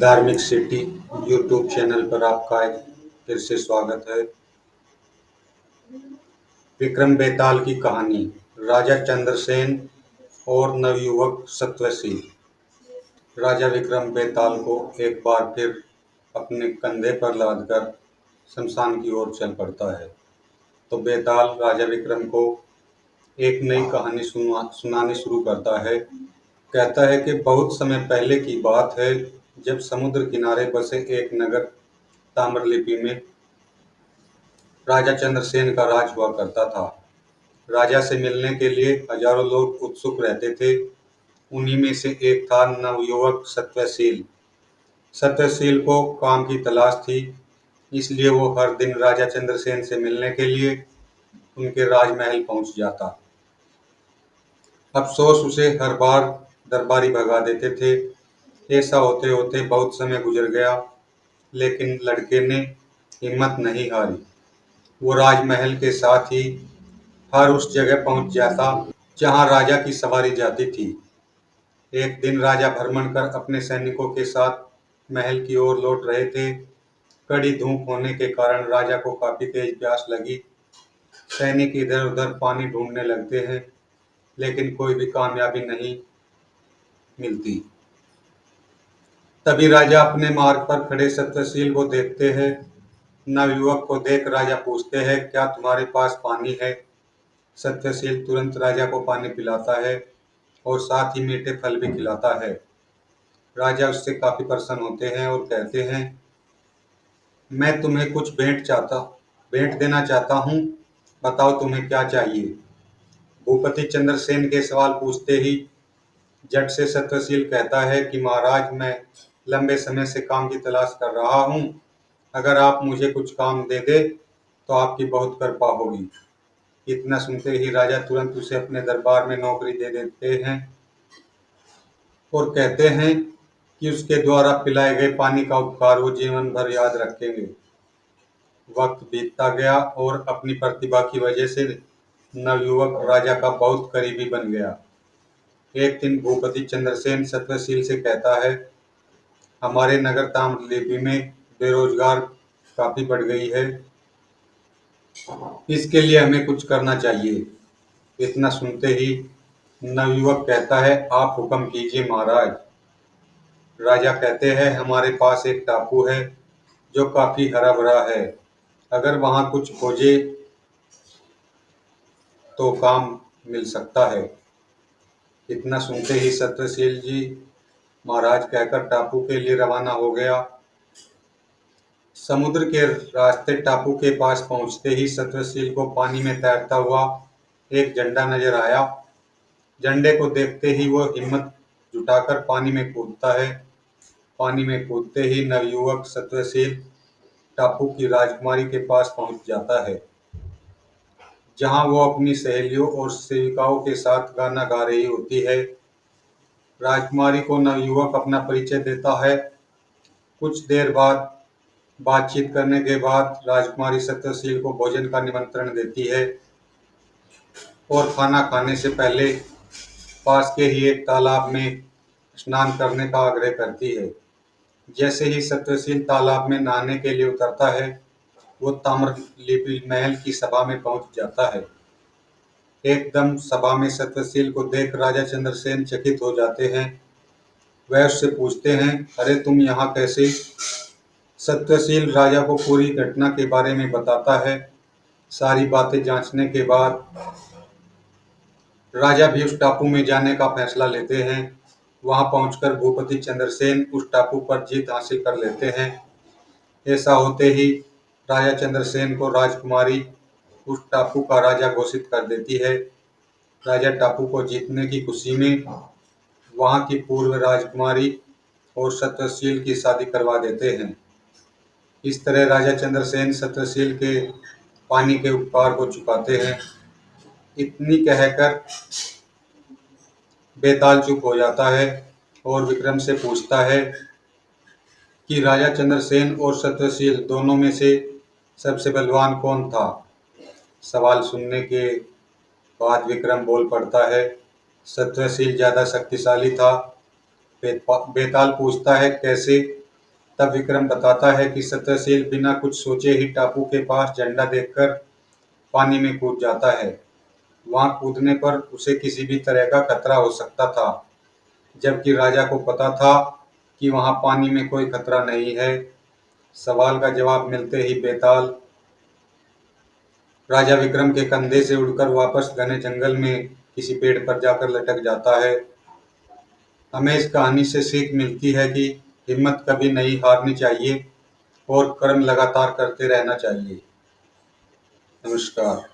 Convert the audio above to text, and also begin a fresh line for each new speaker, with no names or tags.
धार्मिक city YouTube channel पर आपका एक फिर से स्वागत है। विक्रम बेताल की कहानी। राजा चंद्रसेन और नवयुवक सत्वशील। राजा विक्रम बेताल को एक बार फिर अपने कंधे पर लादकर शमशान की ओर चल पड़ता है। तो बेताल राजा विक्रम को एक नई कहानी सुनानी शुरू करता है। कहता है कि बहुत समय पहले की बात है, जब समुद्र किनारे बसे एक नगर ताम्रलिपि में राजा चंद्रसेन का राज हुआ करता था। राजा से मिलने के लिए हजारों लोग उत्सुक रहते थे। उन्हीं में से एक था नवयुवक सत्यशील। सत्यशील को काम की तलाश थी, इसलिए वो हर दिन राजा चंद्रसेन से मिलने के लिए उनके राजमहल पहुंच जाता। अफसोस उसे हर बार दरबारी भगा देते थे। ऐसा होते होते बहुत समय गुजर गया, लेकिन लड़के ने हिम्मत नहीं हारी। वो राजमहल के साथ ही हर उस जगह पहुंच जाता जहां राजा की सवारी जाती थी। एक दिन राजा भ्रमण कर अपने सैनिकों के साथ महल की ओर लौट रहे थे। कड़ी धूप होने के कारण राजा को काफी तेज प्यास लगी। सैनिक इधर उधर पानी ढूंढने लगते हैं, लेकिन कोई भी कामयाबी नहीं मिलती। तभी राजा अपने मार्ग पर खड़े सत्यशील को देखते हैं। नवयुवक को देख राजा पूछते हैं, क्या तुम्हारे पास पानी है? सत्यशील तुरंत राजा को पानी पिलाता है और साथ ही मीठे फल भी खिलाता है। राजा उससे काफी प्रसन्न होते हैं और कहते हैं, मैं तुम्हें कुछ भेंट देना चाहता हूँ। बताओ तुम्हें क्या चाहिए? भूपति चंद्रसेन के सवाल पूछते ही झट से सत्यशील कहता है कि महाराज, मैं लंबे समय से काम की तलाश कर रहा हूँ। अगर आप मुझे कुछ काम दे दे तो आपकी बहुत कृपा होगी। इतना सुनते ही राजा तुरंत उसे अपने दरबार में नौकरी दे देते हैं और कहते हैं कि उसके द्वारा पिलाए गए पानी का उपकार वो जीवन भर याद रखेंगे। वक्त बीतता गया और अपनी प्रतिभा की वजह से नवयुवक राजा का बहुत करीबी बन गया। एक दिन भूपति चंद्रसेन सत्यशील से कहता है, हमारे नगर ताम्रलिपि में बेरोजगार काफी बढ़ गई है। इसके लिए हमें कुछ करना चाहिए। इतना सुनते ही नवयुवक कहता है, आप हुक्म कीजिए महाराज। राजा कहते हैं, हमारे पास एक टापू है जो काफी हरा भरा है। अगर वहां कुछ खोजे तो काम मिल सकता है। इतना सुनते ही सत्यशील जी महाराज कहकर टापू के लिए रवाना हो गया। समुद्र के रास्ते टापू के पास पहुंचते ही सत्यशील को पानी में तैरता हुआ एक झंडा नजर आया। झंडे को देखते ही वो हिम्मत जुटाकर पानी में कूदता है। पानी में कूदते ही नवयुवक सत्यशील टापू की राजकुमारी के पास पहुंच जाता है, जहां वो अपनी सहेलियों और सेविकाओं के साथ गाना गा रही होती है। राजकुमारी को नवयुवक अपना परिचय देता है। कुछ देर बाद बातचीत करने के बाद राजकुमारी सत्यशील को भोजन का निमंत्रण देती है और खाना खाने से पहले पास के ही एक तालाब में स्नान करने का आग्रह करती है। जैसे ही सत्यशील तालाब में नहाने के लिए उतरता है, वो ताम्रलिप्ति महल की सभा में पहुंच जाता है। एकदम सभा में सत्यशील को देख राजा चंद्रसेन चकित हो जाते हैं। वह उससे पूछते हैं, अरे तुम यहाँ कैसे? सत्यशील राजा को पूरी घटना के बारे में बताता है। सारी बातें जांचने के बाद राजा भी उस टापू में जाने का फैसला लेते हैं। वहां पहुंचकर भूपति चंद्रसेन उस टापू पर जीत हासिल कर लेते हैं। ऐसा होते ही राजा चंद्रसेन को राजकुमारी उस टापू का राजा घोषित कर देती है। राजा टापू को जीतने की खुशी में वहां की पूर्व राजकुमारी और सत्यशील की शादी करवा देते हैं। इस तरह राजा चंद्रसेन सत्यशील के पानी के उपकार को चुकाते हैं। इतनी कहकर बेताल चुप हो जाता है और विक्रम से पूछता है कि राजा चंद्रसेन और सत्यशील दोनों में से सबसे बलवान कौन था? सवाल सुनने के बाद विक्रम बोल पड़ता है, सत्यशील ज्यादा शक्तिशाली था। बेताल पूछता है, कैसे? तब विक्रम बताता है कि सत्यशील बिना कुछ सोचे ही टापू के पास झंडा देखकर पानी में कूद जाता है। वहां कूदने पर उसे किसी भी तरह का खतरा हो सकता था, जबकि राजा को पता था कि वहां पानी में कोई खतरा नहीं है। सवाल का जवाब मिलते ही बेताल राजा विक्रम के कंधे से उड़कर वापस घने जंगल में किसी पेड़ पर जाकर लटक जाता है। हमें इस कहानी से सीख मिलती है कि हिम्मत कभी नहीं हारनी चाहिए और कर्म लगातार करते रहना चाहिए। नमस्कार।